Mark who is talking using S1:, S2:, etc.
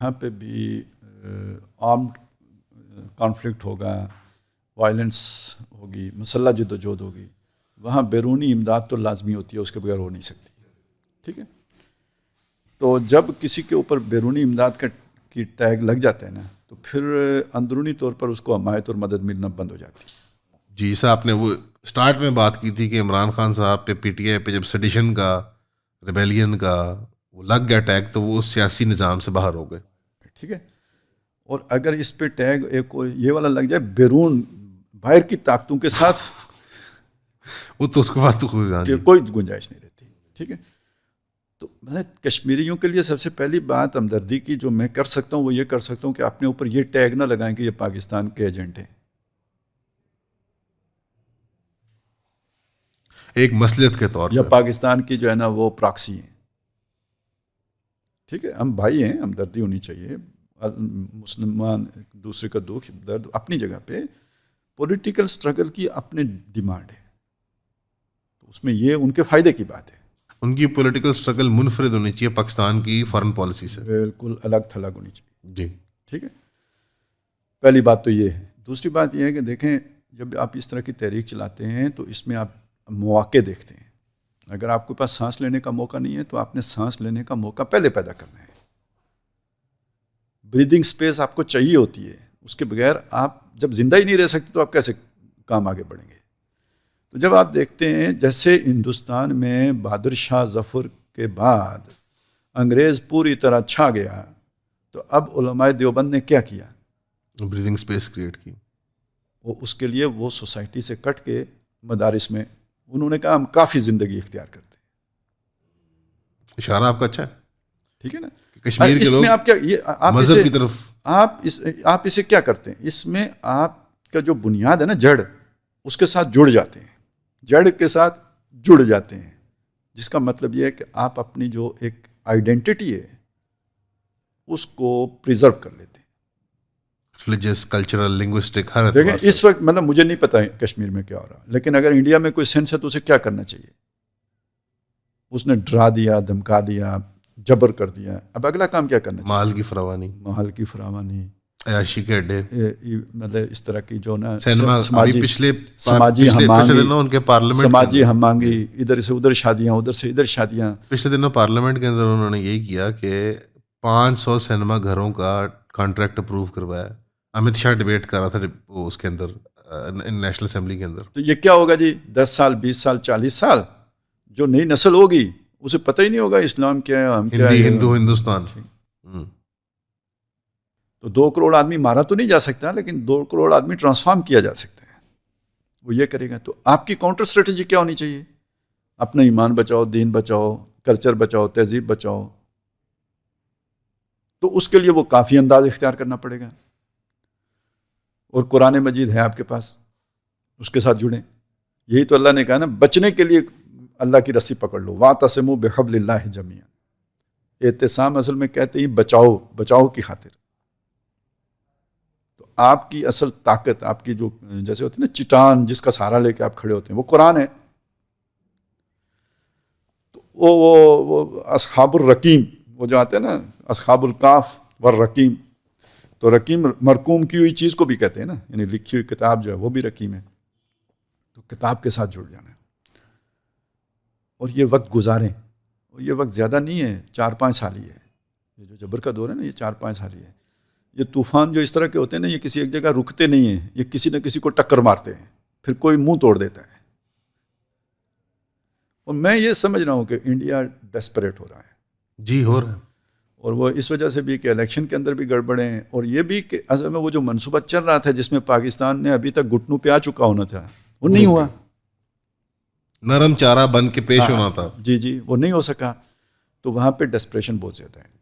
S1: یہاں پہ بھی آرمڈ کانفلکٹ ہوگا، وائلنس ہوگی، مسلح جد و جہد ہوگی، وہاں بیرونی امداد تو لازمی ہوتی ہے، اس کے بغیر ہو نہیں سکتی. ٹھیک ہے، تو جب کسی کے اوپر بیرونی امداد کی ٹیگ لگ جاتا ہے نا، تو پھر اندرونی طور پر اس کو حمایت اور مدد ملنا بند ہو جاتی ہے.
S2: جی سر، آپ نے وہ سٹارٹ میں بات کی تھی کہ عمران خان صاحب پہ پی ٹی آئی پہ جب سیڈیشن کا، ریبیلین کا وہ لگ گیا ٹیگ، تو وہ اس سیاسی نظام سے باہر ہو گئے.
S1: ٹھیک ہے، اور اگر اس پہ ٹیگ ایک یہ والا لگ جائے بیرون، باہر کی طاقتوں کے ساتھ،
S2: وہ تو اس کے بعد تو
S1: کوئی گنجائش نہیں رہتی. ٹھیک ہے، تو میں کشمیریوں کے لیے سب سے پہلی بات ہمدردی کی جو میں کر سکتا ہوں وہ یہ کر سکتا ہوں کہ اپنے اوپر یہ ٹیگ نہ لگائیں کہ یہ پاکستان کے ایجنٹ ہیں.
S2: ایک مصلحت کے طور
S1: یا
S2: پر
S1: پاکستان کی جو ہے نا وہ پراکسی ہیں. ٹھیک ہے، ہم بھائی ہیں، ہمدردی ہونی چاہیے، مسلمان دوسرے کا دکھ درد اپنی جگہ پہ. پولیٹیکل سٹرگل کی اپنے ڈیمانڈ ہے، تو اس میں یہ ان کے فائدے کی بات ہے.
S2: ان کی پولیٹیکل سٹرگل منفرد ہونی چاہیے پاکستان کی فارن پالیسی سے،
S1: بالکل الگ تھلگ ہونی چاہیے.
S2: جی
S1: ٹھیک ہے، پہلی بات تو یہ ہے. دوسری بات یہ ہے کہ دیکھیں، جب آپ اس طرح کی تحریک چلاتے ہیں تو اس میں آپ مواقع دیکھتے ہیں. اگر آپ کے پاس سانس لینے کا موقع نہیں ہے تو آپ نے سانس لینے کا موقع پہلے پیدا کرنا ہے. بریدنگ سپیس آپ کو چاہیے ہوتی ہے، اس کے بغیر آپ جب زندہ ہی نہیں رہ سکتے تو آپ کیسے کام آگے بڑھیں گے. تو جب آپ دیکھتے ہیں جیسے ہندوستان میں بہادر شاہ ظفر کے بعد انگریز پوری طرح چھا گیا، تو اب علماء دیوبند نے کیا کیا؟
S2: بریدنگ سپیس کریٹ کی.
S1: وہ اس کے لیے وہ سوسائٹی سے کٹ کے مدارس میں انہوں نے کہا ہم کافی زندگی اختیار کرتے ہیں.
S2: اشارہ آپ کا اچھا ہے.
S1: ٹھیک ہے نا،
S2: کشمیر کے
S1: اس
S2: لوگ
S1: میں آپ کیا آپ
S2: مذہب کی طرف
S1: آپ اسے کیا کرتے ہیں؟ اس میں آپ کا جو بنیاد ہے نا، جڑ، اس کے ساتھ جڑ جاتے ہیں، جڑ کے ساتھ جڑ جاتے ہیں، جس کا مطلب یہ ہے کہ آپ اپنی جو ایک آئیڈینٹی ہے اس کو پریزرو کر لیتے ہیں.
S2: ریلیجس، کلچرل، لنگوسٹک، ہر
S1: دیکھیں
S2: اعتبار سے.
S1: اس وقت مطلب مجھے نہیں پتا کشمیر میں کیا ہو رہا، لیکن اگر انڈیا میں کوئی سینس ہے تو اسے کیا کرنا چاہیے؟ اس نے ڈرا دیا، دھمکا دیا، جبر کر دیا. اب اگلا کام کیا کرنا چاہیے؟
S2: مال کی فراوانی،
S1: مال کی فراوانی،
S2: عیاشی کے اڈے،
S1: مطلب اس طرح کی جو نا
S2: سینما.
S1: سماجی
S2: پچھلے
S1: ہمانگی،
S2: دنوں ان کے پارلیمنٹ
S1: سماجی ہمانگی، ادھر سے ادھر شادیاں، ادھر سے ادھر شادیاں.
S2: پچھلے دنوں پارلیمنٹ کے اندر انہوں نے یہی کیا کہ 500 سینما گھروں کا کانٹریکٹ اپروو کروایا. امت شاہ ڈیبیٹ کر رہا تھا اس کے اندر، نیشنل اسمبلی کے اندر.
S1: تو یہ کیا ہوگا جی؟ 10 سال، 20 سال، 40 سال جو نئی نسل ہوگی اسے پتہ ہی نہیں ہوگا اسلام کیا ہے، ہم کیا ہے.
S2: ہندو ہندوستان.
S1: تو 2 کروڑ آدمی مارا تو نہیں جا سکتا، لیکن 2 کروڑ آدمی ٹرانسفارم کیا جا سکتا ہے. وہ یہ کرے گا. تو آپ کی کاؤنٹر اسٹریٹجی کیا ہونی چاہیے؟ اپنا ایمان بچاؤ، دین بچاؤ، کلچر بچاؤ، تہذیب بچاؤ. تو اس کے لیے وہ کافی انداز اختیار کرنا پڑے گا. اور قرآن مجید ہے آپ کے پاس، اس کے ساتھ جڑیں. یہی تو اللہ نے کہا نا، بچنے کے لیے اللہ کی رسی پکڑ لو. وَاعْتَصِمُوا بِحَبْلِ اللَّهِ جَمِيعًا. اعتصام اصل میں کہتے ہیں بچاؤ کی خاطر. تو آپ کی اصل طاقت، آپ کی جو جیسے ہوتی ہے نا چٹان جس کا سہارا لے کے آپ کھڑے ہوتے ہیں، وہ قرآن ہے. تو وہ اصحاب الرقیم، وہ جو آتے ہیں نا، اصحاب الکاف والرقیم. تو رقیم مرقوم کی ہوئی چیز کو بھی کہتے ہیں نا، یعنی لکھی ہوئی کتاب جو ہے وہ بھی رقیم ہے. تو کتاب کے ساتھ جڑ جانا ہے اور یہ وقت گزاریں. اور یہ وقت زیادہ نہیں ہے، 4-5 سال ہی ہے. یہ جو جبر کا دور ہے نا، یہ 4-5 سال ہی ہے. یہ طوفان جو اس طرح کے ہوتے ہیں نا، یہ کسی ایک جگہ رکتے نہیں ہیں، یہ کسی نہ کسی کو ٹکر مارتے ہیں، پھر کوئی منہ توڑ دیتا ہے. اور میں یہ سمجھ رہا ہوں کہ انڈیا ڈیسپریٹ ہو رہا ہے.
S2: جی ہو رہا ہے.
S1: اور وہ اس وجہ سے بھی کہ الیکشن کے اندر بھی گڑبڑیں ہیں، اور یہ بھی کہ اصل میں وہ جو منصوبہ چل رہا تھا جس میں پاکستان نے ابھی تک گھٹنوں پہ آ چکا ہونا تھا، وہ نہیں ہوا.
S2: نرم چارہ بن کے پیش ہونا تھا.
S1: جی وہ نہیں ہو سکا. تو وہاں پہ ڈیسپریشن بہت زیادہ ہے.